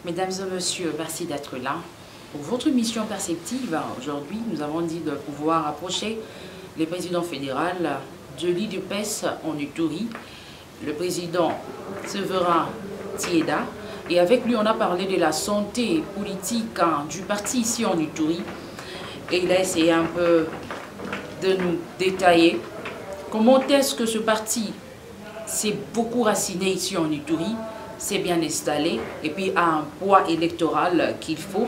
Mesdames et messieurs, merci d'être là. Pour votre mission perceptive, aujourd'hui, nous avons dit de pouvoir approcher le président fédéral de l'IDPES en Ituri, le président Séverin Tieda. Et avec lui, on a parlé de la santé politique du parti ici en Ituri. Et il a essayé un peu de nous détailler comment est-ce que ce parti s'est beaucoup raciné ici en Ituri, s'est bien installé et puis a un poids électoral qu'il faut.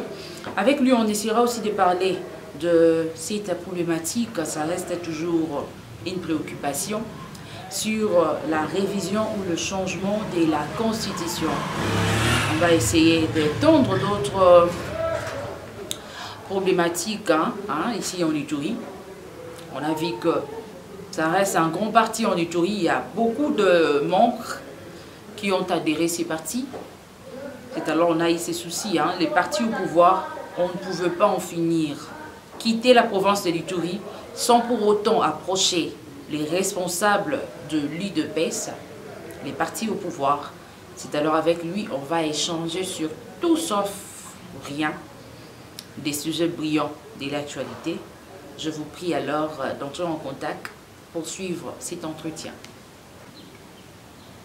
Avec lui, on essaiera aussi de parler de cette problématique, ça reste toujours une préoccupation, sur la révision ou le changement de la Constitution. On va essayer d'étendre d'autres problématiques ici en Ituri. On a vu que ça reste un grand parti en Ituri, il y a beaucoup de membres qui ont adhéré à ces partis. C'est alors on a eu ces soucis, les partis au pouvoir, on ne pouvait pas en finir. Quitter la province de l'Ituri sans pour autant approcher les responsables de l'IDPES, les partis au pouvoir. C'est alors avec lui, on va échanger sur tout sauf rien, des sujets brillants de l'actualité. Je vous prie alors d'entrer en contact pour suivre cet entretien.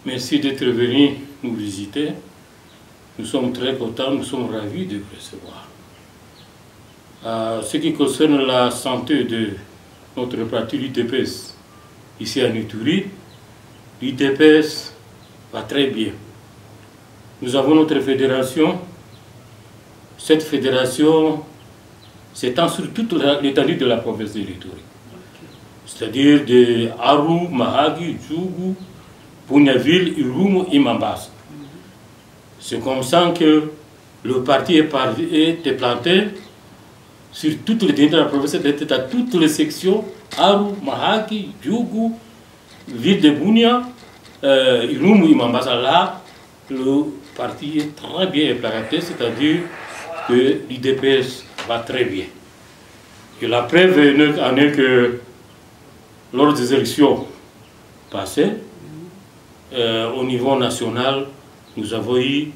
Merci d'être venu nous visiter. Nous sommes très contents, nous sommes ravis de vous recevoir. Ce qui concerne la santé de notre parti, l'IDPES, ici à Ituri, l'IDPES va très bien. Nous avons notre fédération. Cette fédération s'étend sur toute l'étendue de la province de l'Ituri. C'est-à-dire de Aru, Mahagi, Djougou, Bunyaville, Irumu et Mambasa. C'est comme ça que le parti est implanté sur toute l'étendue de la province, à toutes les sections, Aru, Mahagi, Djougou, ville de Bunia, Irumu et Mambasa. Là, le parti est très bien implanté, c'est-à-dire que l'IDPES va très bien. Et la preuve en est que lors des élections passées, au niveau national, nous avons eu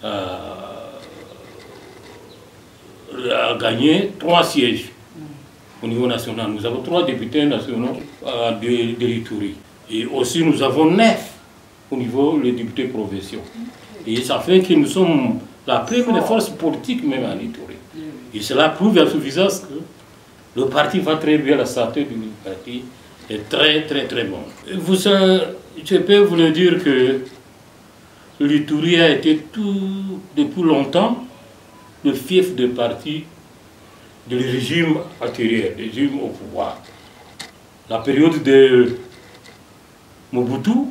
à gagner 3 sièges au niveau national. Nous avons 3 députés nationaux de l'Ituri. Et aussi nous avons 9 au niveau des députés provinciaux. Et ça fait que nous sommes la première force politique même en Ituri. Et cela prouve à suffisance que le parti va très bien, la santé du parti est très bonne. Je peux vous le dire que l'Ituri a été depuis longtemps le fief de parti du régime antérieur, le régime au pouvoir. La période de Mobutu,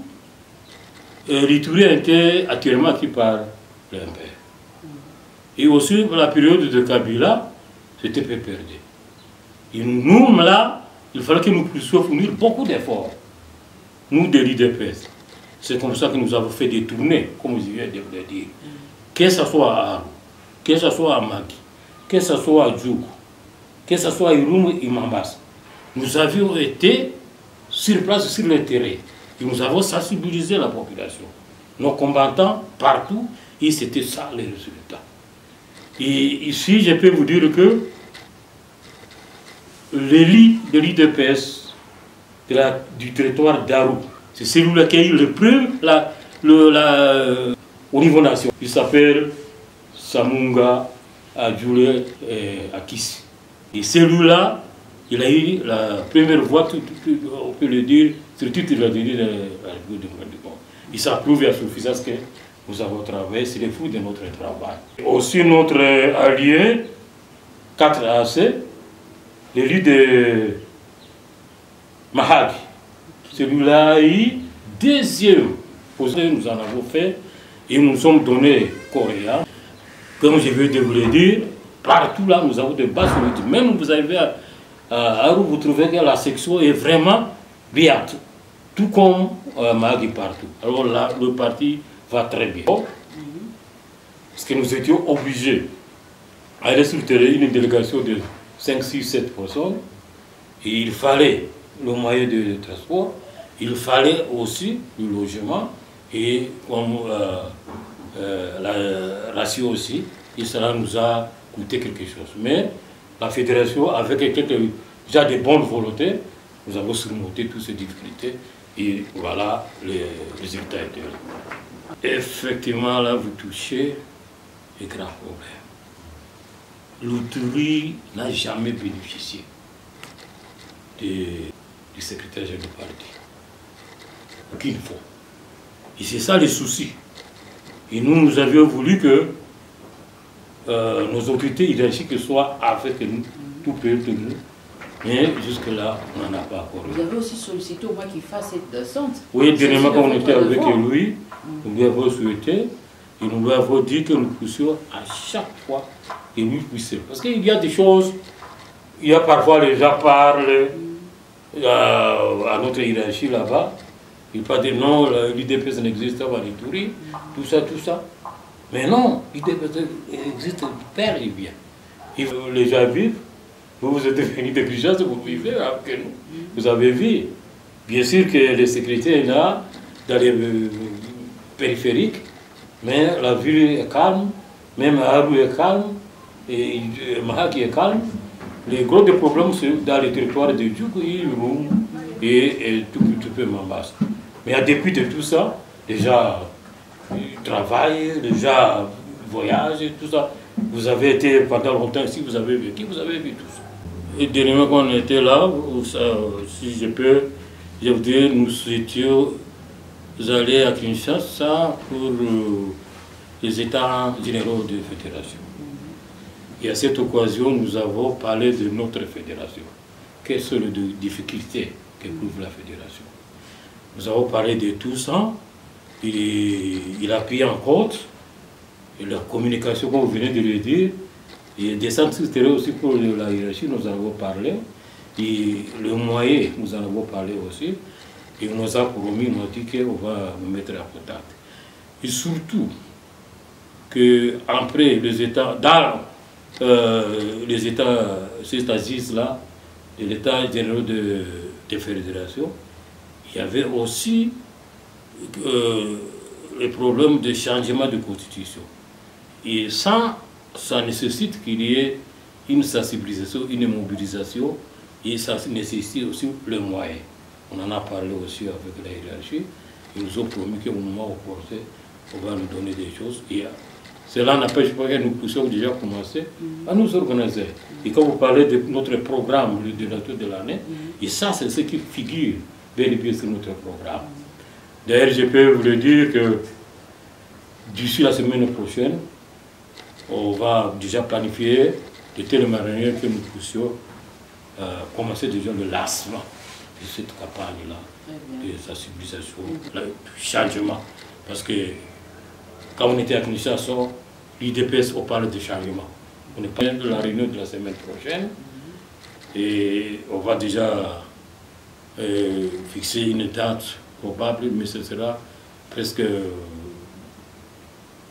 l'Ituri a été actuellement acquis par l'MPR. Et aussi la période de Kabila, c'était PPRD. Et nous, là, il fallait que nous puissions fournir beaucoup d'efforts, nous de l'IDPES. C'est comme ça que nous avons fait des tournées, comme je viens de vous le dire. Que ce soit à Aru, que ce soit à Maki, que ce soit à Djougou, que ce soit à Irumu et Mambasa. Nous avions été sur place, sur le terrain. Et nous avons sensibilisé la population. Nos combattants, partout, et c'était ça les résultats. Et ici, je peux vous dire que l'élite de l'IDPES du territoire d'Aru, c'est celui-là qui a eu le premier au niveau national. Il s'appelle Samunga Adjoule Akissi. Et celui-là, il a eu la première voix, on peut le dire, sur toute la République de Congo. Et ça prouve à suffisance que nous avons travaillé, c'est le fruit de notre travail. Aussi notre allié, 4AC, l'élu de Mahagi. Celui-là a eu deuxième position, nous en avons fait, et nous sommes donnés coréens. Comme je viens de vous le dire, partout là, nous avons des bases politiques. Même vous arrivez à Aru, vous trouvez que la section est vraiment bien, tout comme Mahagi partout. Alors là, le parti va très bien. Parce que nous étions obligés à aller sur le terrain une délégation de 5, 6, 7 personnes. Et il fallait le moyen de transport, il fallait aussi le logement et comme ratio aussi, et cela nous a coûté quelque chose. Mais la fédération, avec déjà des bonnes volontés, nous avons surmonté toutes ces difficultés, et voilà les résultats étaient là. Effectivement, là, vous touchez un grand problème. L'Outouri n'a jamais bénéficié du secrétaire général du parti. Aucune fois. Et c'est ça le souci. Et nous avions voulu que nos autorités hiérarchiques soient avec nous, tout près de nous. Mais jusque-là, on n'en a pas encore. Vous avez aussi sollicité au moins qu'il fasse cette descente. Oui, dernièrement, quand on était avec lui, nous lui avons souhaité et nous lui avons dit que nous poussions à chaque fois que nous puissions. Parce qu'il y a des choses, il y a parfois les gens parlent à notre hiérarchie là-bas. Ils parlent de non, l'IDPS n'existe pas en Ituri, tout ça. Mais non, l'IDPS existe, père et bien. Les gens vivent. Vous êtes venus de Kinshasa, vous vivez avec nous. Vous avez vu. Bien sûr que les sécurités sont là, dans les périphériques, mais la ville est calme, même Aru est calme, et Mahaki est calme. Les gros problèmes sont dans les territoires de Djougou, et tout peu Mambas. Mais en dépit de tout ça, les gens travaillent, les gens voyagent, et tout ça. Vous avez été pendant longtemps ici, vous avez vécu tout ça. Et dernièrement, quand on était là, si je peux, je veux dire, nous étions allés à Kinshasa pour les États généraux de fédération. Et à cette occasion, nous avons parlé de notre fédération. Quelles sont les difficultés qu'éprouve la fédération? Nous avons parlé de tout ça. Il a pris en compte la communication, comme vous venez de le dire. Et des centres aussi pour la hiérarchie, nous en avons parlé. Et le moyen, nous en avons parlé aussi. Et on nous a promis, on a dit qu'on va nous mettre en contact. Et surtout, qu'après les États, dans les États, ces assises-là, l'État général de fédération, il y avait aussi le problème de changement de constitution. Et ça nécessite qu'il y ait une sensibilisation, une mobilisation, et ça nécessite aussi le moyen. On en a parlé aussi avec la hiérarchie. Ils nous ont promis qu'au moment opportun, on va nous donner des choses. Et cela n'empêche pas que nous puissions déjà commencer à nous organiser. Et quand vous parlez de notre programme de la tour de l'année, et ça, c'est ce qui figure bel et bien sur notre programme. D'ailleurs, je peux vous le dire que d'ici la semaine prochaine, on va déjà planifier de telle manière que nous puissions commencer déjà le lancement de cette campagne-là, de sensibilisation, du changement. Parce que quand on était à Kinshasa, l'IDPS, on parle de changement. On est prêt de la réunion de la semaine prochaine et on va déjà fixer une date probable, mais ce sera presque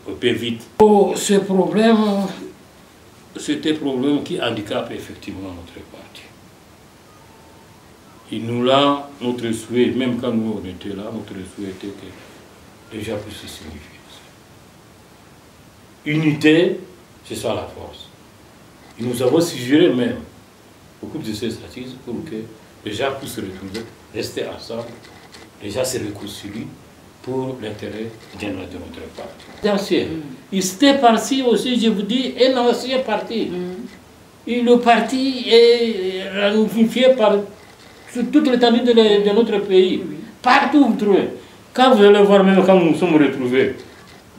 un peu vite. Oh, ce problème, c'était un problème qui handicape effectivement notre parti. Et nous là, notre souhait, même quand nous on était là, notre souhait était que les gens puissent se signifier. Unité, c'est ça la force. Et nous avons suggéré même beaucoup de ces assises pour que les gens puissent se retrouver, rester ensemble, les gens se réconcilient pour l'intérêt général de notre parti. Ancien. Il s'était parti aussi, je vous dis, un ancien parti. Et le parti est ramifié sur toute l'étendue de notre pays. Partout vous trouvez. Quand vous allez voir, même quand nous nous sommes retrouvés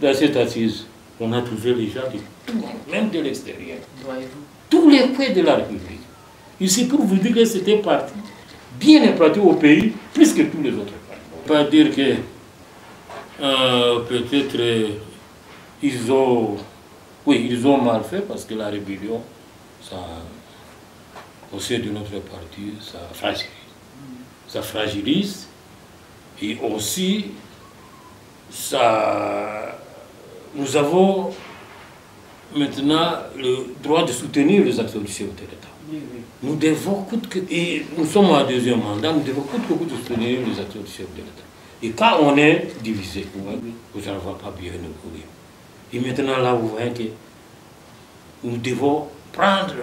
dans cette assise, on a trouvé les gens de tout, même de l'extérieur. Tous les coins de la République. Ici, pour vous dire que c'était parti bien implanté au pays, plus que tous les autres partis. On ne peut pas dire que peut-être ils ont mal fait parce que la rébellion, ça, au sein de notre parti, ça fragilise. Ça fragilise et aussi ça, nous avons maintenant le droit de soutenir les actions du chef de l'État. Nous devons, et nous sommes en deuxième mandat, nous devons coûte que coûte soutenir les actions du chef de l'État. Et quand on est divisé, vous n'en va pas bien nous courir. Et maintenant, là, vous voyez que nous devons prendre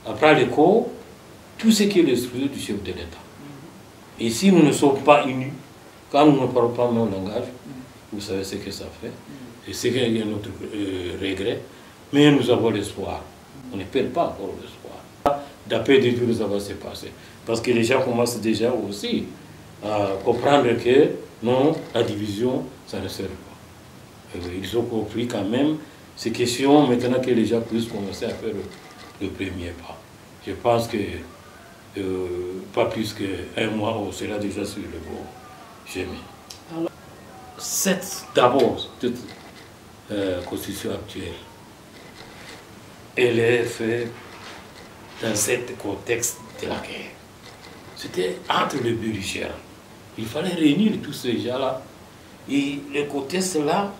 à bras le corps tout ce qui est le structure du chef de l'État. Et si nous ne sommes pas unis, quand nous ne parlons pas mon langage, vous savez ce que ça fait. Et c'est notre regret. Mais nous avons l'espoir. On ne perd pas encore l'espoir. D'après des jours, ça va se passer. Parce que les gens commencent déjà aussi à comprendre que non, la division, ça ne sert pas. Ils ont compris quand même ces questions, maintenant que les gens puissent commencer à faire le premier pas. Je pense que pas plus qu'un mois, on sera déjà sur le bon chemin. D'abord, cette constitution actuelle, elle est faite dans ce contexte de la guerre. C'était entre les belligérants. Il fallait réunir tous ces gens-là. Et le contexte là,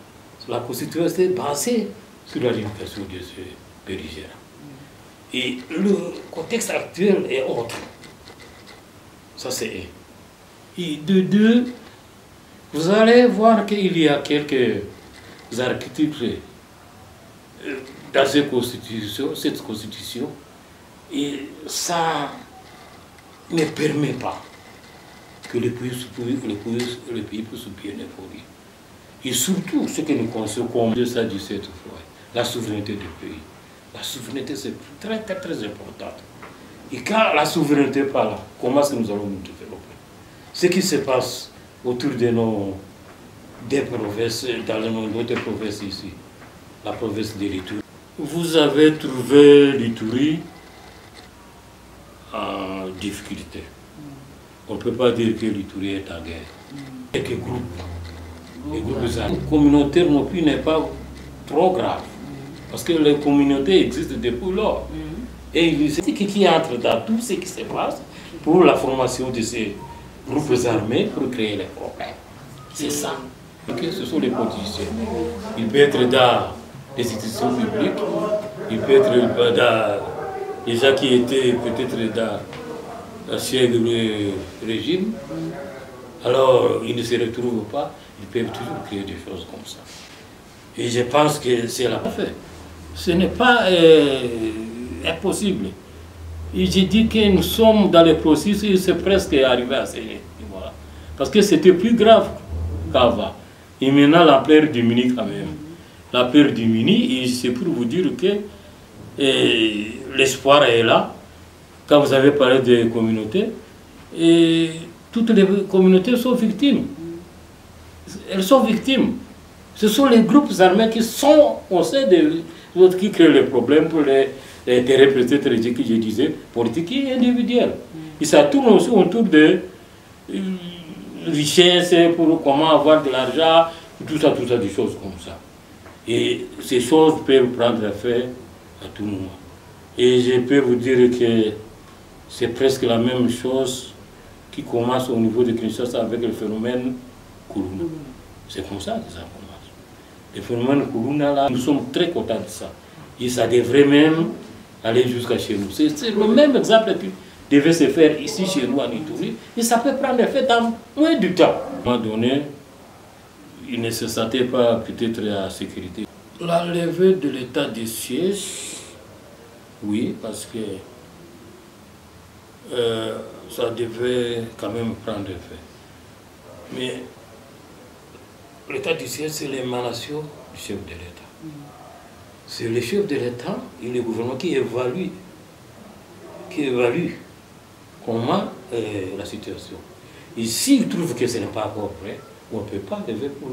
la constitution était basée sur la limitation de ces belligérants. Et le contexte actuel est autre. Ça c'est un. Et de deux, vous allez voir qu'il y a quelques articles dans cette constitution, et ça ne permet pas que le pays puisse bien évoluer. Et surtout, ce que nous considérons comme de ça, la souveraineté du pays. La souveraineté, c'est très, très, très important. Et quand la souveraineté n'est pas là, comment est-ce que nous allons nous développer? Ce qui se passe autour de des provinces, dans notre province ici, la province de l'Itourie. Vous avez trouvé l'Itourie en difficulté. On ne peut pas dire que l'Itourie est en guerre. Quelques groupes, les groupes communautaires non plus n'est pas trop grave. Parce que les communautés existent depuis lors. Et c'est ce qui entre dans tout ce qui se passe pour la formation de ces groupes armés pour créer les problèmes. C'est ça. Ce sont les politiciens. Il peut être dans les institutions publiques, il peut être dans les gens qui étaient peut-être dans l'ancien régime. Alors, ils ne se retrouvent pas, ils peuvent toujours créer des choses comme ça. Et je pense que c'est la fait. Ce n'est pas impossible. Et j'ai dit que nous sommes dans le processus, c'est presque arrivé à ce niveau-là. Parce que c'était plus grave qu'avant. Et maintenant, l'ampleur diminue quand même. L'ampleur diminue, et c'est pour vous dire que l'espoir est là. Quand vous avez parlé des communautés, et toutes les communautés sont victimes. Elles sont victimes. Ce sont les groupes armés qui sont au sein des autres qui créent les problèmes pour les intérêts peut-être, que je disais, politiques et individuels. Et ça tourne aussi autour de richesse, pour comment avoir de l'argent, tout ça, des choses comme ça. Et ces choses peuvent prendre effet à tout moment. Et je peux vous dire que c'est presque la même chose qui commence au niveau de Kinshasa avec le phénomène Kourouna. C'est comme ça que ça commence. Le phénomène Kourouna, là, nous sommes très contents de ça. Et ça devrait même aller jusqu'à chez nous. C'est le même exemple qui devait se faire ici chez nous en Itourie. Et ça peut prendre effet dans moins de temps. À un moment donné, il ne se sentait pas peut-être à sécurité. La levée de l'état de siège, oui, parce que ça devait quand même prendre effet. Mais l'état du siège, c'est l'émanation du chef de l'État. C'est le chef de l'État et le gouvernement qui évalue comment la situation. Et s'il trouve que ce n'est pas encore prêt, on ne peut pas lever pour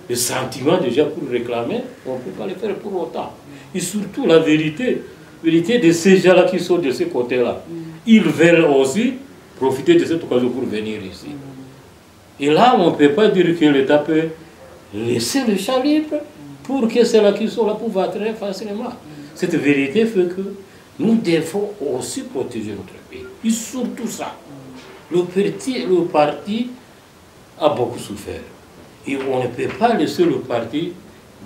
le sentiment déjà pour réclamer, on ne peut pas le faire pour autant. Et surtout la vérité de ces gens-là qui sont de ce côté-là. Ils veulent aussi profiter de cette occasion pour venir ici. Et là, on ne peut pas dire que l'État peut laisser le champ libre pour que ceux-là qui sont là pouvoir très facilement. Cette vérité fait que nous devons aussi protéger notre pays. Et surtout ça. Le parti a beaucoup souffert. Et on ne peut pas laisser le parti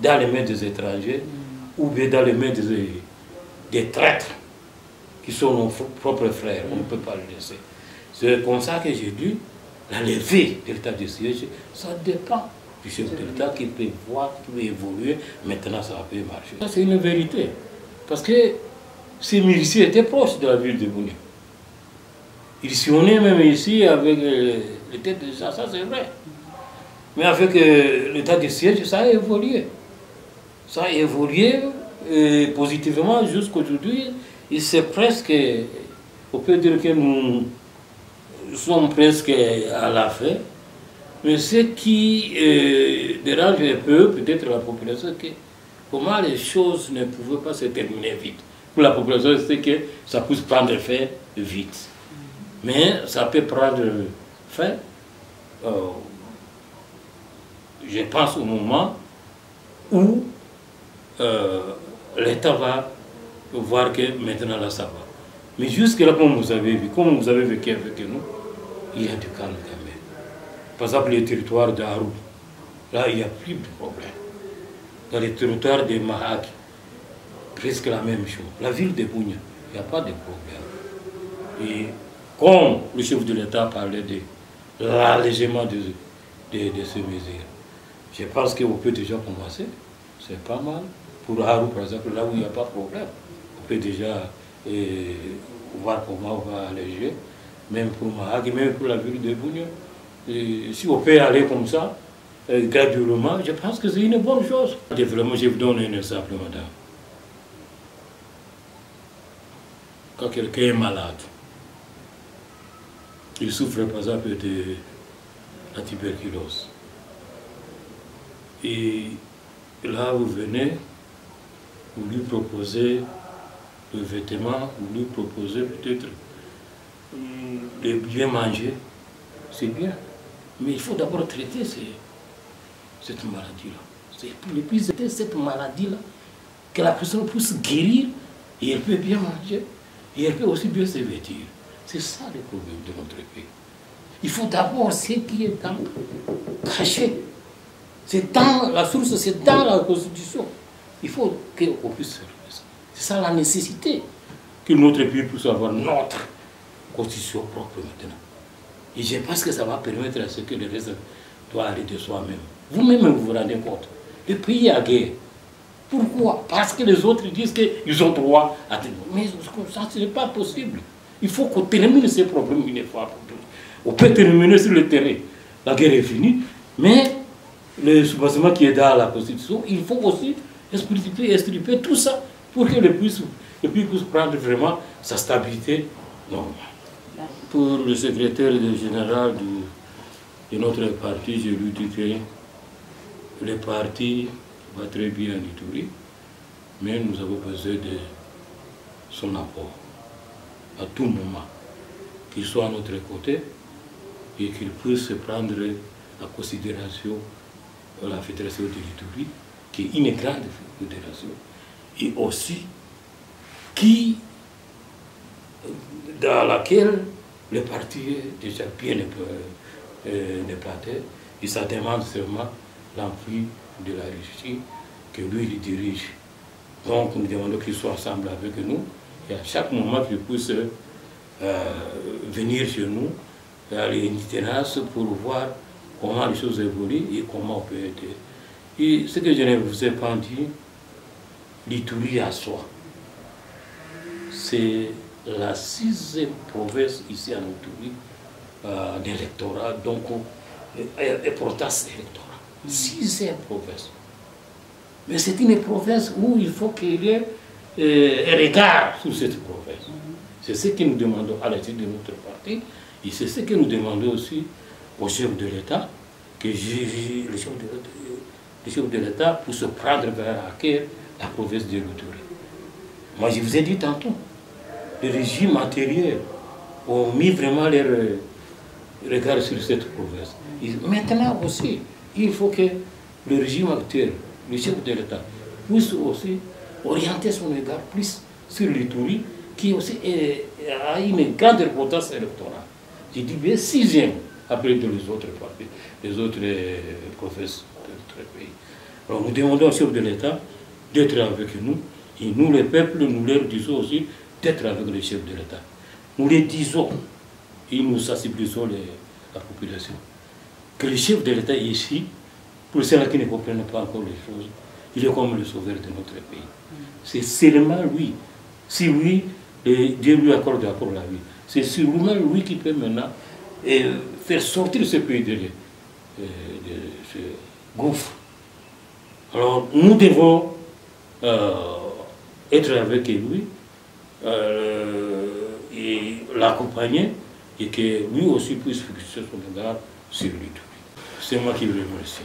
dans les mains des étrangers ou bien dans les mains des traîtres qui sont nos propres frères. On ne peut pas le laisser. C'est comme ça que j'ai dit, la levée de l'état de siège, ça dépend du chef de l'État qui peut voir, qui peut évoluer. Maintenant, ça peut marcher. Ça, c'est une vérité. Parce que ces miliciens étaient proches de la ville de Bunia. Ils sillonnaient même ici avec les têtes de ça c'est vrai. Mais avec l'état de siège, ça a évolué. Ça a évolué positivement jusqu'aujourd'hui. Et c'est presque, on peut dire que nous sommes presque à la fin. Mais ce qui dérange un peu, peut-être la population, c'est comment les choses ne pouvaient pas se terminer vite. Pour la population, c'est que ça puisse prendre fin vite. Mais ça peut prendre fin, je pense, au moment où l'État va voir que maintenant là ça va. Mais jusque-là, comme vous avez vu, comme vous avez vécu avec nous, il y a du calme quand même. Par exemple, les territoires d'Arou, là il n'y a plus de problème. Dans les territoires de Mahak, presque la même chose. La ville de Bunia, il n'y a pas de problème. Et comme le chef de l'État parlait de l'allègement de ces mesures, je pense qu'on peut déjà commencer. C'est pas mal. Pour Haru, par exemple, là où il n'y a pas de problème, on peut déjà voir comment on va alléger, même pour Mahag, même pour la ville de Bunia. Si on peut aller comme ça, graduellement, je pense que c'est une bonne chose. Vraiment, je vous donne un exemple, madame. Quand quelqu'un est malade, il souffre par exemple de la tuberculose. Et là, vous venez, vous lui proposez le vêtement, vous lui proposez peut-être de bien manger, c'est bien. Mais il faut d'abord traiter cette maladie-là. C'est pour le plus traiter cette maladie-là, que la personne puisse guérir, et elle peut bien manger, et elle peut aussi bien se vêtir. C'est ça le problème de notre pays. Il faut d'abord ce qui est caché. C'est dans la source, c'est dans la Constitution. Il faut qu'on puisse faire ça. C'est ça la nécessité. Que notre pays puisse avoir notre Constitution propre maintenant. Et je pense que ça va permettre à ce que le reste doit aller de soi-même. Vous-même, vous vous rendez compte. Le pays est à guerre. Pourquoi? Parce que les autres disent qu'ils ont droit à tenir. Mais ça, ce n'est pas possible. Il faut qu'on termine ces problèmes une fois pour toutes. On peut terminer sur le terrain. La guerre est finie, mais le soubassement qui est dans la Constitution, il faut aussi expliquer tout ça pour que le pays puisse prendre vraiment sa stabilité normale. Pour le secrétaire général de notre parti, je lui dis que le parti va très bien en Ituri, mais nous avons besoin de son apport à tout moment, qu'il soit à notre côté et qu'il puisse prendre en considération la fédération de l'Ituri, qui est une grande fédération, et aussi dans laquelle le parti est déjà bien épaté, et ça demande seulement l'appui de la Russie que lui il dirige. Donc nous demandons qu'il soit ensemble avec nous, et à chaque moment qu'il puisse venir chez nous, aller une itinérance pour voir comment les choses évoluent et comment on peut aider. Et ce que je ne vous ai pas dit, l'Ituri à soi, c'est la 6e province ici en Ituri d'électorat, donc importance électorale. 6e province. Mais c'est une province où il faut qu'il y ait un regard sur cette province. C'est ce que nous demandons à la tête de notre parti, et c'est ce que nous demandons aussi au chef de l'État, que le chef de l'État puisse prendre vers acquérir la province de l'Ituri. Moi, je vous ai dit tantôt, les régimes antérieurs ont mis vraiment leur regard sur cette province. Et maintenant aussi, il faut que le régime actuel, le chef de l'État, puisse aussi orienter son regard plus sur l'Ituri, qui aussi a une grande importance électorale. Je dis bien 6e après les autres partis, les autres provinces de notre pays. Alors nous demandons au chef de l'État d'être avec nous, et nous les peuples, nous leur disons aussi d'être avec le chef de l'État. Nous les disons, et nous sensibilisons la population, que le chef de l'État est ici Pour ceux-là qui ne comprennent pas encore les choses, il est comme le sauveur de notre pays. C'est seulement lui. Si lui, Dieu lui accorde encore la vie. C'est seulement lui qui peut maintenant faire sortir ce pays de ce gouffre. Alors nous devons être avec lui et l'accompagner et que lui aussi puisse fixer son regard sur lui. C'est moi qui vous remercie.